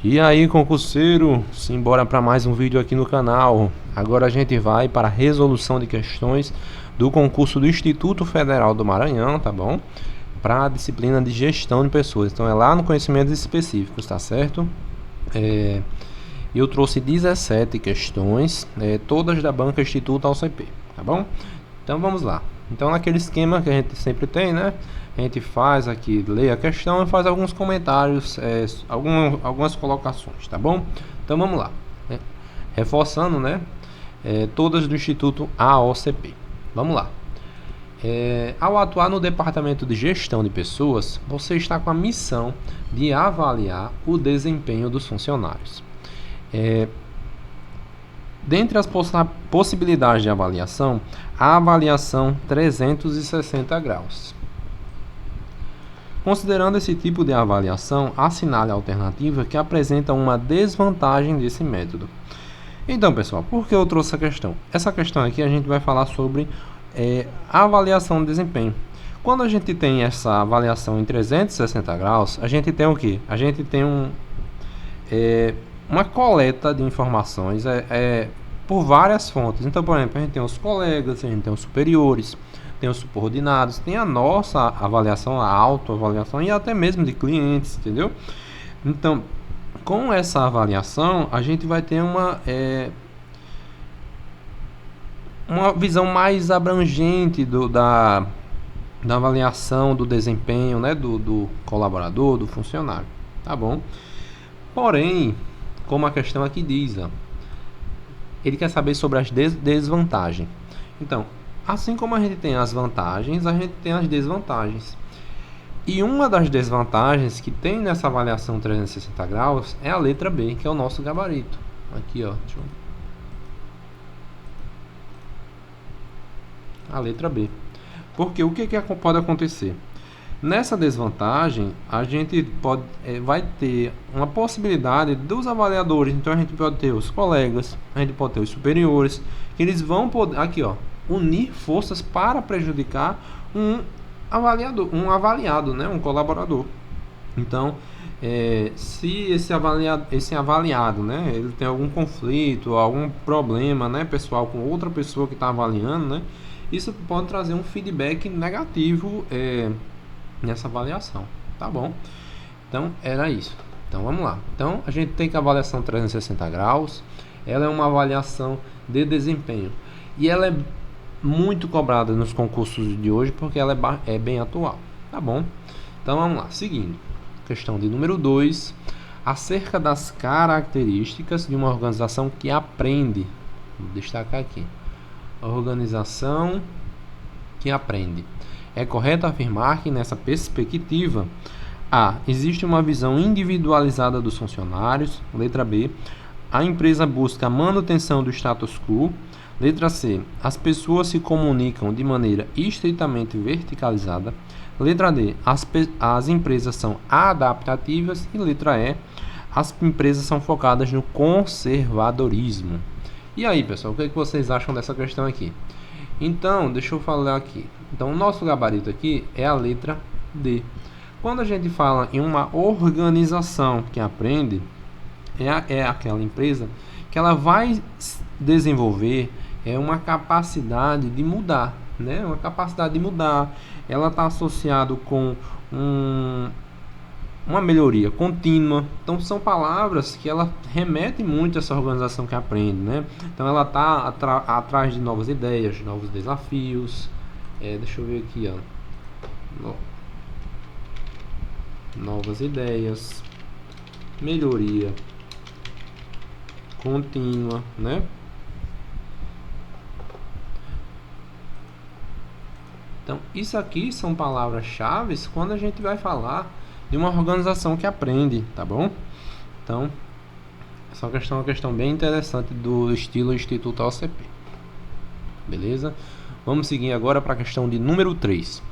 E aí, concurseiro, simbora para mais um vídeo aqui no canal. Agora a gente vai para a resolução de questões do concurso do Instituto Federal do Maranhão, tá bom? Para a disciplina de gestão de pessoas. Então é lá no conhecimentos específicos, tá certo? Eu trouxe 17 questões, todas da banca Instituto AOCP, tá bom? Então vamos lá. Então naquele esquema que a gente sempre tem, né? A gente faz aqui, lê a questão e faz alguns comentários, algumas colocações, tá bom? Então vamos lá. Reforçando, né? Todas do Instituto AOCP. Vamos lá. Ao atuar no Departamento de Gestão de Pessoas, você está com a missão de avaliar o desempenho dos funcionários. Dentre as possibilidades de avaliação, a avaliação 360 graus. Considerando esse tipo de avaliação, assinale a alternativa que apresenta uma desvantagem desse método. Então, pessoal, por que eu trouxe essa questão? Essa questão aqui a gente vai falar sobre a avaliação de desempenho. Quando a gente tem essa avaliação em 360 graus, a gente tem o quê? A gente tem uma coleta de informações por várias fontes. Então, por exemplo, a gente tem os colegas, a gente tem os superiores, tem os subordinados, tem a nossa avaliação, a autoavaliação e até mesmo de clientes, entendeu? Então, com essa avaliação, a gente vai ter uma visão mais abrangente da avaliação do desempenho, né, do colaborador, do funcionário, tá bom? Porém, como a questão aqui diz, ele quer saber sobre as desvantagens. Então, assim como a gente tem as vantagens, a gente tem as desvantagens. E uma das desvantagens que tem nessa avaliação 360 graus é a letra B, que é o nosso gabarito. Aqui, ó. A letra B. Porque o que pode acontecer? Nessa desvantagem, a gente vai ter uma possibilidade dos avaliadores. Então, a gente pode ter os colegas, a gente pode ter os superiores, que eles vão poder, aqui, ó, unir forças para prejudicar um avaliado, né, um colaborador. Então, se esse avaliado, né, ele tem algum conflito, algum problema, né, pessoal, com outra pessoa que está avaliando, né, isso pode trazer um feedback negativo nessa avaliação, tá bom? Então, era isso. Então, vamos lá. Então, a gente tem que a avaliação 360 graus, ela é uma avaliação de desempenho. E ela é muito cobrada nos concursos de hoje, porque ela é bem atual, tá bom? Então, vamos lá. Seguindo. Questão de número 2. Acerca das características de uma organização que aprende. Vou destacar aqui. Organização que aprende. É correto afirmar que nessa perspectiva A. Existe uma visão individualizada dos funcionários. Letra B. A empresa busca a manutenção do status quo. Letra C. As pessoas se comunicam de maneira estritamente verticalizada. Letra D. As empresas são adaptativas. E letra E. As empresas são focadas no conservadorismo. E aí, pessoal, o que vocês acham dessa questão aqui? Então, deixa eu falar aqui. Então, o nosso gabarito aqui é a letra D. Quando a gente fala em uma organização que aprende, é aquela empresa que ela vai desenvolver uma capacidade de mudar, né? Uma capacidade de mudar. Ela está associada com uma melhoria contínua. Então, são palavras que ela remete muito a essa organização que aprende, né? Então, ela está atrás de novas ideias, de novos desafios. Deixa eu ver aqui, ó. Novas ideias, melhoria contínua, né? Então, isso aqui são palavras-chave quando a gente vai falar de uma organização que aprende, tá bom? Então, essa questão é uma questão bem interessante do estilo Instituto AOCP. Beleza? Vamos seguir agora para a questão de número 3.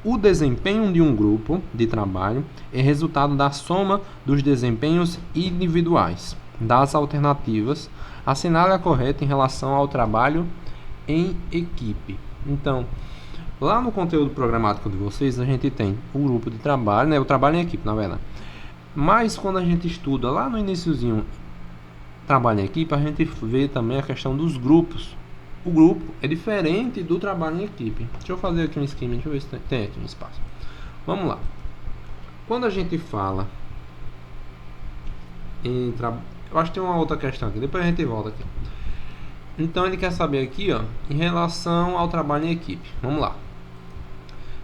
O desempenho de um grupo de trabalho é resultado da soma dos desempenhos individuais. Das alternativas, assinale a correta em relação ao trabalho em equipe. Então, lá no conteúdo programático de vocês, a gente tem o grupo de trabalho, né? O trabalho em equipe, na verdade. Mas quando a gente estuda lá no iniciozinho trabalho em equipe, a gente vê também a questão dos grupos. O grupo é diferente do trabalho em equipe. Deixa eu fazer aqui um esquema, deixa eu ver se tem aqui um espaço. Vamos lá. Quando a gente fala em eu acho que tem uma outra questão aqui, depois a gente volta aqui. Então ele quer saber aqui, ó, em relação ao trabalho em equipe. Vamos lá.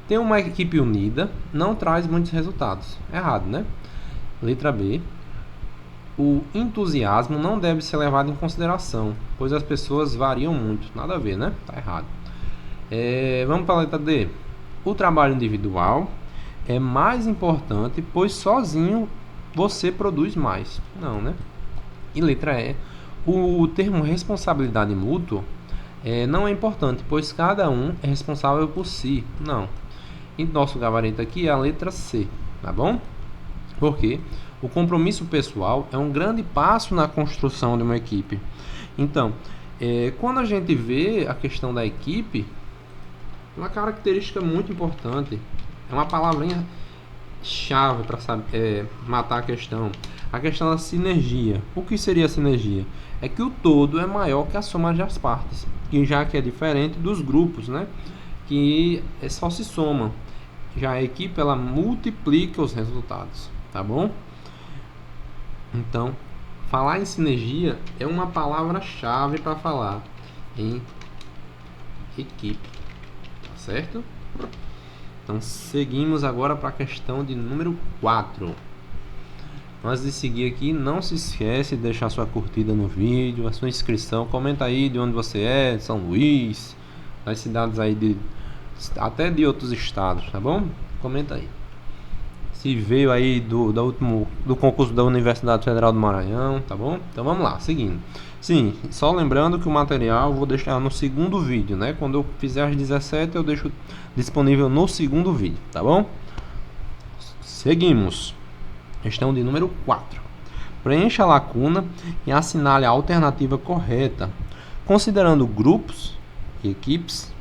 Ter uma equipe unida não traz muitos resultados. Errado, né? Letra B. O entusiasmo não deve ser levado em consideração, pois as pessoas variam muito. Nada a ver, né? Tá errado. Vamos para a letra D. O trabalho individual é mais importante, pois sozinho você produz mais. Não, né? E letra E. O termo responsabilidade mútua não é importante, pois cada um é responsável por si. Não. E nosso gabarito aqui é a letra C, tá bom? Porque o compromisso pessoal é um grande passo na construção de uma equipe. Então, quando a gente vê a questão da equipe, uma característica muito importante, é uma palavrinha chave para matar a questão da sinergia. O que seria a sinergia? É que o todo é maior que a soma das partes, que já que é diferente dos grupos, né? Que só se somam. Já a equipe ela multiplica os resultados, tá bom? Então, falar em sinergia é uma palavra-chave para falar em equipe, tá certo? Então, seguimos agora para a questão de número 4. Antes de seguir aqui, não se esquece de deixar sua curtida no vídeo, a sua inscrição, comenta aí de onde você é, São Luís, das cidades aí até de outros estados, tá bom? Comenta aí. Se veio aí do concurso da Universidade Federal do Maranhão, tá bom? Então vamos lá, seguindo. Sim, só lembrando que o material eu vou deixar no segundo vídeo, né? Quando eu fizer às 17 eu deixo disponível no segundo vídeo, tá bom? Seguimos. Questão de número 4. Preencha a lacuna e assinale a alternativa correta. Considerando grupos e equipes,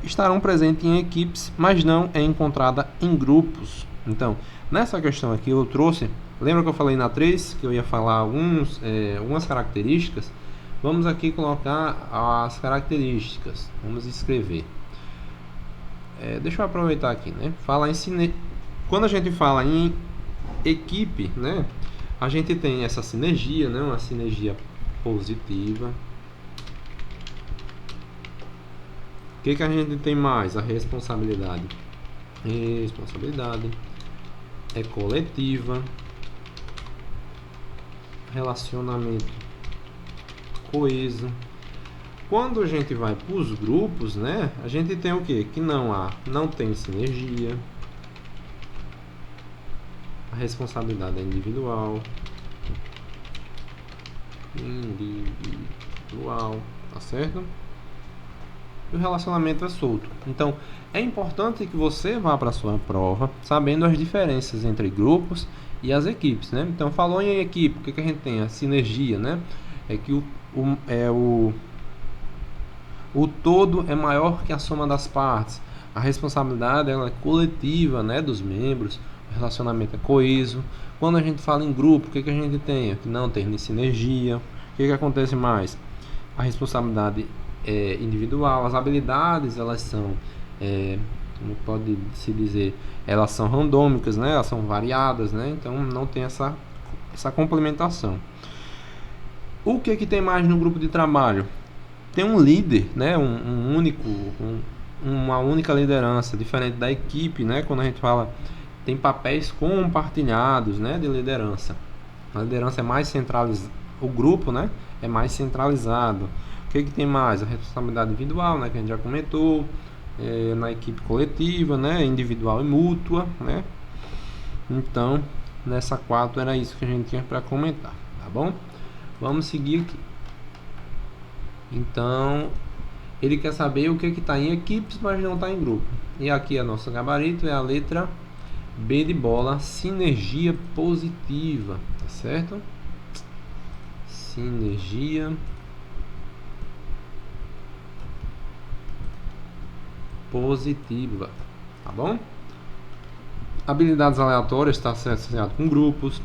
estarão presentes em equipes, mas não é encontrada em grupos. Então, nessa questão aqui eu trouxe, lembra que eu falei na 3 que eu ia falar algumas características? Vamos aqui colocar as características, vamos escrever. Deixa eu aproveitar aqui, né? Quando a gente fala em equipe, né? A gente tem essa sinergia, né? Uma sinergia positiva. O que a gente tem mais? A responsabilidade. Responsabilidade é coletiva. Relacionamento coeso. Quando a gente vai para os grupos, né? A gente tem o que? Que não tem sinergia. A responsabilidade é individual. Tá certo? E o relacionamento é solto. Então, é importante que você vá para a sua prova sabendo as diferenças entre grupos e as equipes, né? Então, falou em equipe, o que a gente tem? A sinergia, né? É que o todo é maior que a soma das partes. A responsabilidade ela é coletiva, né, dos membros. O relacionamento é coeso. Quando a gente fala em grupo, o que a gente tem? Que não tem sinergia. O que acontece mais? A responsabilidade é individual. As habilidades elas são, como pode se dizer, elas são randômicas, né? Elas são variadas, né? Então não tem essa complementação. O que tem mais no grupo de trabalho? Tem um líder, né? Uma única liderança, diferente da equipe, né? Quando a gente fala, tem papéis compartilhados, né? De liderança. A liderança é mais centralizada, o grupo, né? É mais centralizado. O que tem mais? A responsabilidade individual, né? Que a gente já comentou. Na equipe coletiva, né? Individual e mútua, né? Então, nessa 4 era isso que a gente tinha para comentar, tá bom? Vamos seguir aqui. Então, ele quer saber o que está em equipes, mas não está em grupo. E aqui a nossa gabarito é a letra B de bola, sinergia positiva, tá certo? Sinergia positiva, tá bom? Habilidades aleatórias está associado com grupos.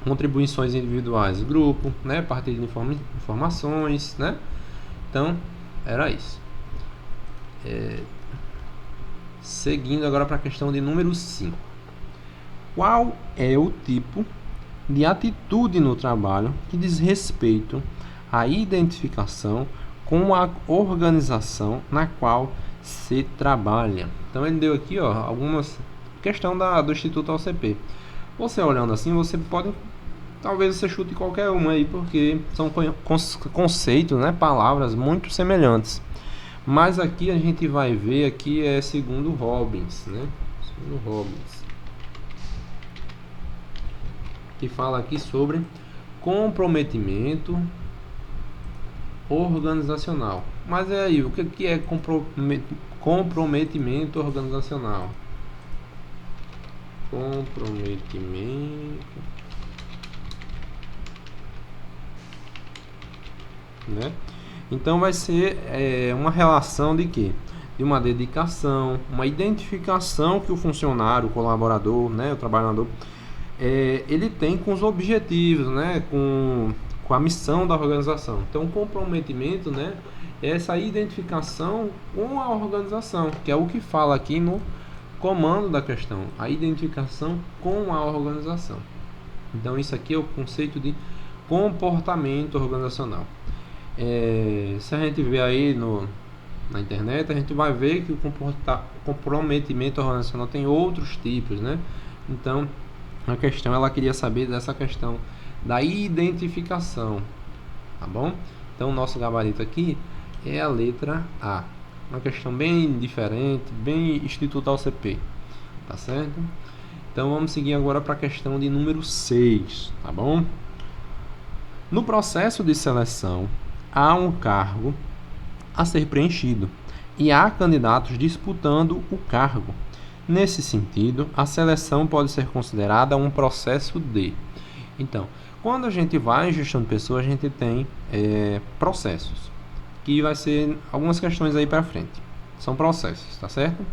Contribuições individuais, grupo, né? Partilha de informações, né? Então, era isso. Seguindo agora para a questão de número 5. Qual é o tipo de atitude no trabalho que diz respeito à identificação com a organização na qual se trabalha? Então ele deu aqui, ó, algumas questão do Instituto OCP. Você olhando assim, você pode, talvez você chute qualquer uma aí, porque são conceitos, né, palavras muito semelhantes. Mas aqui a gente vai ver aqui segundo Robbins, né? Segundo Robbins, que fala aqui sobre comprometimento organizacional. Mas aí, o que é comprometimento organizacional? Comprometimento, né? Então vai ser uma relação de quê? De uma dedicação, uma identificação que o funcionário, o colaborador, né, o trabalhador, ele tem com os objetivos, né, com a missão da organização. Então, o comprometimento, né, é essa identificação com a organização, que é o que fala aqui no comando da questão, a identificação com a organização. Então, isso aqui é o conceito de comportamento organizacional. Se a gente vê aí na internet, a gente vai ver que o comprometimento organizacional tem outros tipos, né? Então, a questão, ela queria saber dessa questão da identificação, tá bom? Então, o nosso gabarito aqui é a letra A. Uma questão bem diferente, bem Instituto OCP, tá certo? Então, vamos seguir agora para a questão de número 6, tá bom? No processo de seleção, há um cargo a ser preenchido e há candidatos disputando o cargo. Nesse sentido, a seleção pode ser considerada um processo de... Então, quando a gente vai em gestão de pessoas, a gente tem processos, que vai ser algumas questões aí para frente. São processos, tá certo?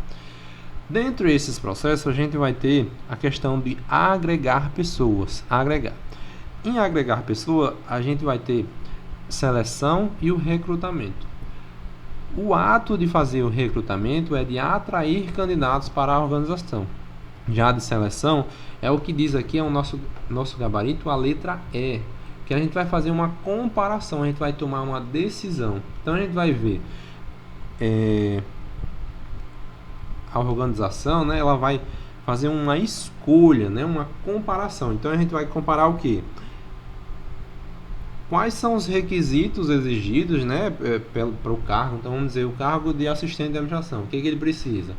Dentro desses processos, a gente vai ter a questão de agregar pessoas. Em agregar pessoa, a gente vai ter seleção e o recrutamento. O ato de fazer o recrutamento é de atrair candidatos para a organização. Já de seleção, é o que diz aqui, é o nosso gabarito, a letra E, que a gente vai fazer uma comparação, a gente vai tomar uma decisão. Então, a gente vai ver a organização, né, ela vai fazer uma escolha, né, uma comparação. Então, a gente vai comparar o quê? Quais são os requisitos exigidos, né, para o cargo? Então, vamos dizer, o cargo de assistente de administração. O que ele precisa?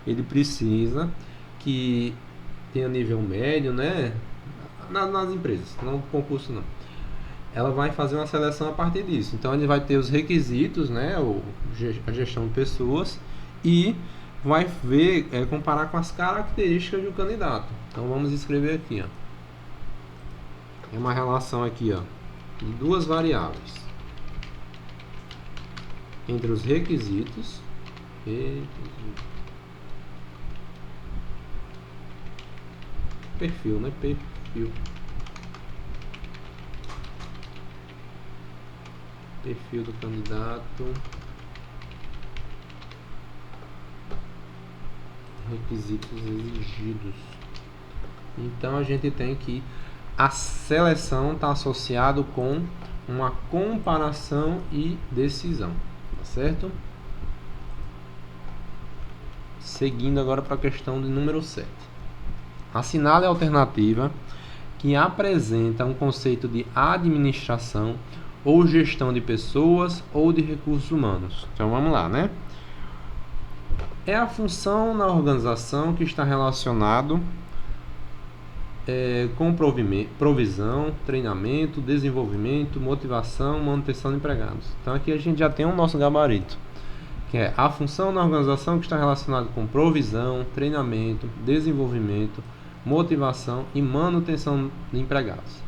Ele precisa que tenha nível médio, né, nas empresas, não no concurso não. Ela vai fazer uma seleção a partir disso. Então, ele vai ter os requisitos, né, a gestão de pessoas, e vai ver, comparar com as características do candidato. Então, vamos escrever aqui, ó. É uma relação aqui, ó, de duas variáveis entre os requisitos perfil, né? Perfil do candidato, requisitos exigidos. Então, a gente tem que a seleção está associado com uma comparação e decisão, tá certo? Seguindo agora para a questão de número 7. Assinale a alternativa que apresenta um conceito de administração ou gestão de pessoas ou de recursos humanos. Então vamos lá, né? É a função na organização que está relacionado com provisão, treinamento, desenvolvimento, motivação, manutenção de empregados. Então aqui a gente já tem o nosso gabarito, que é a função na organização que está relacionada com provisão, treinamento, desenvolvimento, motivação e manutenção de empregados.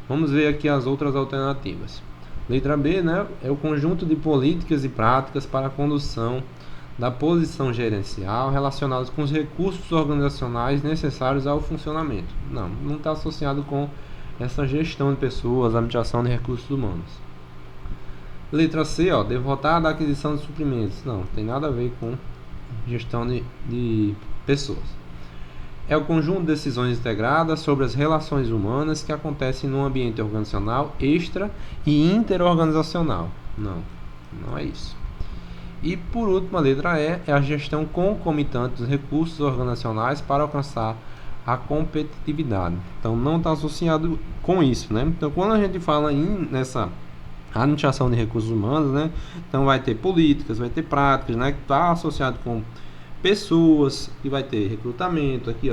Vamos ver aqui as outras alternativas. Letra B, né, é o conjunto de políticas e práticas para a condução da posição gerencial relacionados com os recursos organizacionais necessários ao funcionamento. Não está associado com essa gestão de pessoas, administração de recursos humanos. Letra C, devotar da aquisição de suprimentos. Não tem nada a ver com gestão de pessoas. É o conjunto de decisões integradas sobre as relações humanas que acontecem no ambiente organizacional, extra e interorganizacional. Não é isso. E por último, a letra E é a gestão concomitante dos recursos organizacionais para alcançar a competitividade. Então não está associado com isso, né? Então quando a gente fala nessa administração de recursos humanos, né? Então vai ter políticas, vai ter práticas, né? Que está associado com pessoas, e vai ter recrutamento aqui,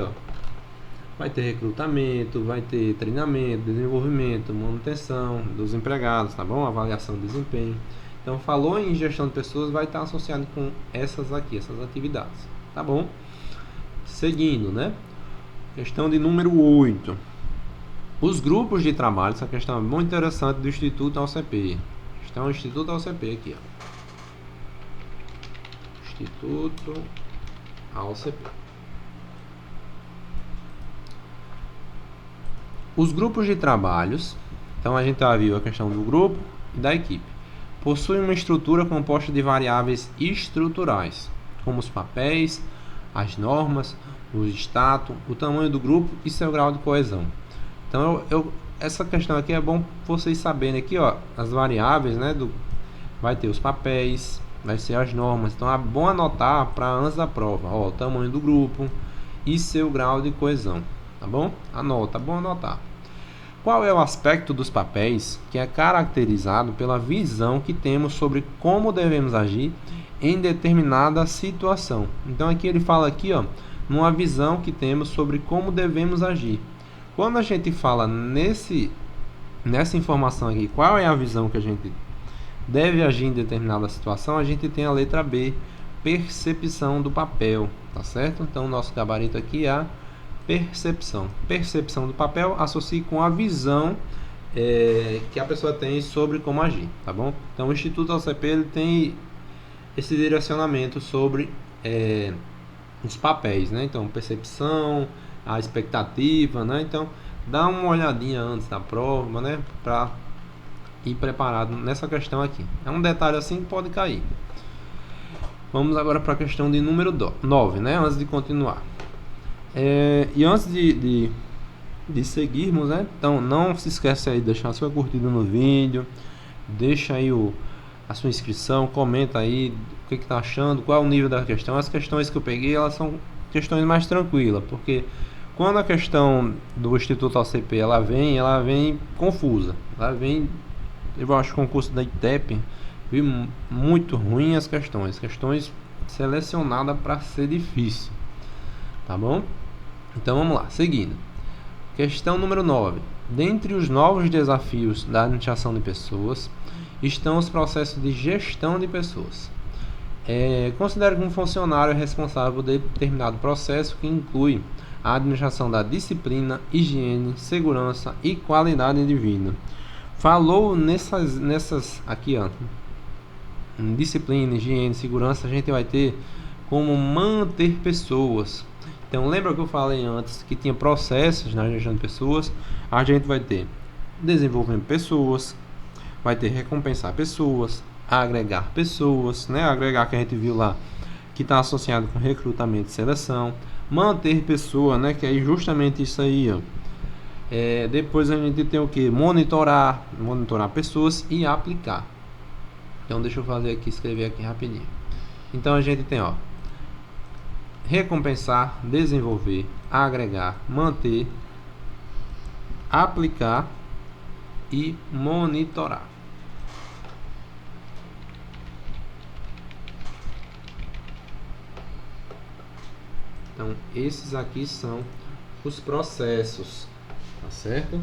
vai ter recrutamento, vai ter treinamento, desenvolvimento, manutenção dos empregados, tá bom? Avaliação de desempenho. Então falou em gestão de pessoas, vai estar associado com essas atividades, tá bom? Seguindo, né? Questão de número 8. Os grupos de trabalho, essa questão é muito interessante do Instituto AOCP. Então, o Instituto AOCP aqui, Instituto AOCP. Os grupos de trabalhos, então a gente já viu a questão do grupo e da equipe. Possuem uma estrutura composta de variáveis estruturais, como os papéis, as normas, o status, o tamanho do grupo e seu grau de coesão. Então, essa questão aqui é bom vocês saberem aqui, as variáveis, né? Vai ter os papéis, vai ser as normas. Então, é bom anotar para antes da prova, o tamanho do grupo e seu grau de coesão, tá bom? Anota, é bom anotar. Qual é o aspecto dos papéis que é caracterizado pela visão que temos sobre como devemos agir em determinada situação? Então, aqui ele fala aqui, numa visão que temos sobre como devemos agir. Quando a gente fala nessa informação aqui, qual é a visão que a gente deve agir em determinada situação, a gente tem a letra B, percepção do papel, tá certo? Então, o nosso gabarito aqui é a percepção. Percepção do papel associa com a visão que a pessoa tem sobre como agir, tá bom? Então, o Instituto AOCP ele tem esse direcionamento sobre os papéis, né? Então, percepção, a expectativa, né? Então, dá uma olhadinha antes da prova, né? Para ir preparado nessa questão aqui. É um detalhe assim que pode cair. Vamos agora para a questão de número 9, né? Antes de continuar. E antes de seguirmos, né? Então, não se esqueça aí de deixar a sua curtida no vídeo, deixa aí a sua inscrição, comenta aí o que está achando, qual é o nível da questão. As questões que eu peguei, elas são questões mais tranquilas, porque quando a questão do Instituto AOCP ela vem confusa, eu acho que o concurso da ITEP veio muito ruim as questões selecionadas para ser difícil, tá bom? Então vamos lá, seguindo. Questão número 9. Dentre os novos desafios da administração de pessoas estão os processos de gestão de pessoas. Considere que um funcionário é responsável por determinado processo que inclui a administração da disciplina, higiene, segurança e qualidade de vida. Falou nessas aqui, disciplina, higiene, segurança, a gente vai ter como manter pessoas. Então, lembra que eu falei antes que tinha processos na gestão de pessoas? A gente vai ter desenvolvendo pessoas, vai ter recompensar pessoas, agregar pessoas, né? Agregar que a gente viu lá, que está associado com recrutamento e seleção. Manter pessoa, né? Que é justamente isso aí, depois a gente tem o que? Monitorar pessoas e aplicar. Então, deixa eu escrever aqui rapidinho. Então, a gente tem, recompensar, desenvolver, agregar, manter, aplicar e monitorar. Então, esses aqui são os processos, tá certo?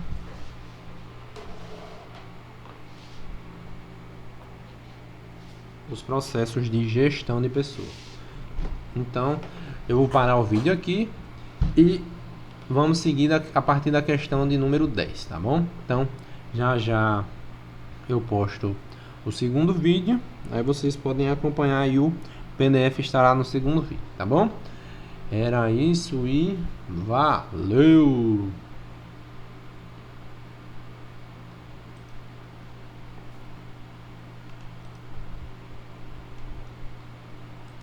Os processos de gestão de pessoas. Então, eu vou parar o vídeo aqui e vamos seguir a partir da questão de número 10, tá bom? Então, já eu posto o segundo vídeo, aí vocês podem acompanhar aí o PDF estará no segundo vídeo, tá bom? Era isso e valeu!